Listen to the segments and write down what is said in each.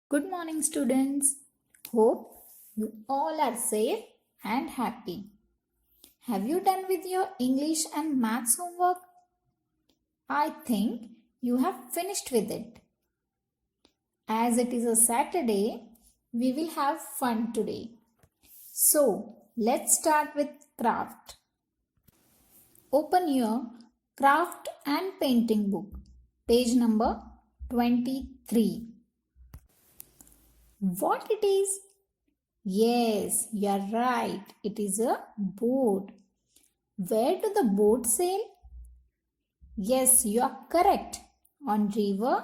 Good morning, students. Hope you all are safe and happy. Have you done with your English and maths homework? I think you have finished with it. As it is a Saturday, we will have fun today. So, let's start with craft. Open your craft and painting book, page number 23. What it is? Yes, you are right. It is a boat. Where do the boats sail? Yes, you are correct. On river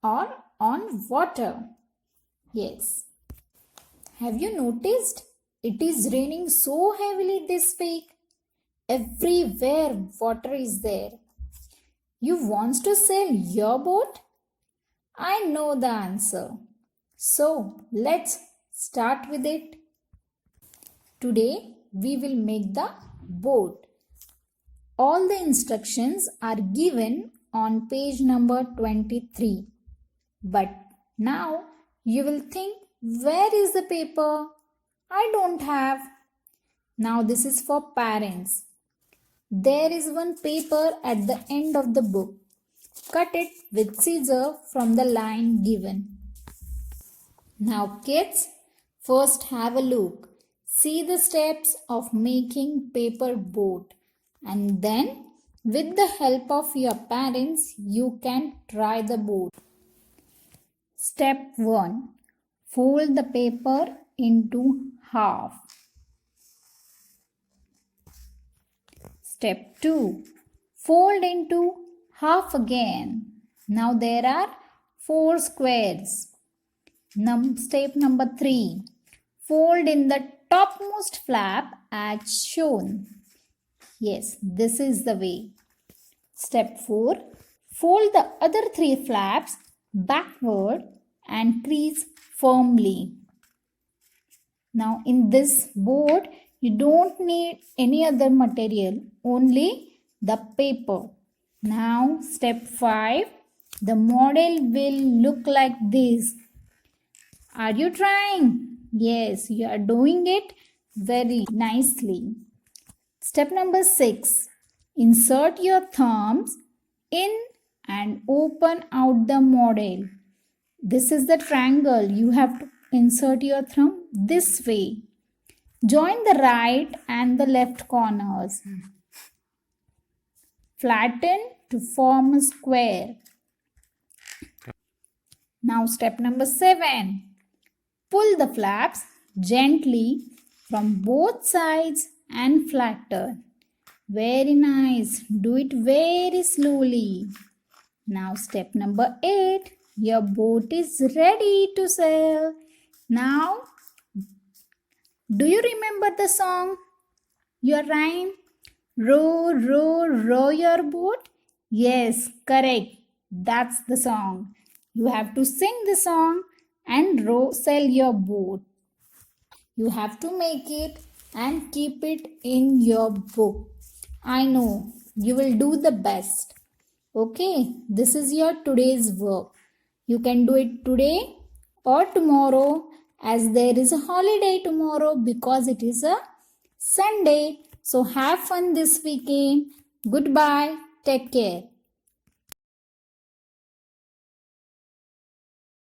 or on water. Yes. Have you noticed? It is raining so heavily this week. Everywhere water is there. You want to sail your boat? I know the answer. So, let's start with it. Today, we will make the boat. All the instructions are given on page number 23. But now, you will think, where is the paper? I don't have. Now, this is for parents. There is one paper at the end of the book. Cut it with scissors from the line given. Now kids, first have a look. See the steps of making paper boat, and then with the help of your parents you can try the boat. Step 1. Fold the paper into half. Step 2. Fold into half again. Now there are 4 squares. Step number 3. Fold in the topmost flap as shown. Yes, this is the way. Step 4. Fold the other 3 flaps backward and crease firmly. Now in this board, you don't need any other material, only the paper. Now step 5. The model will look like this. Are you trying? Yes, you are doing it very nicely. Step number 6. Insert your thumbs in and open out the model. This is the triangle. You have to insert your thumb this way. Join the right and the left corners. Flatten to form a square. Now step number 7. Pull the flaps gently from both sides and flatten. Very nice. Do it very slowly. Now step number 8. Your boat is ready to sail. Now, do you remember the song? Your rhyme? Row, row, row your boat? Yes, correct. That's the song. You have to sing the song and sail your boat. You have to make it and keep it in your book. I know you will do the best. Okay, this is your today's work. You can do it today or tomorrow, as there is a holiday tomorrow because it is a Sunday. So have fun this weekend. Goodbye. Take care.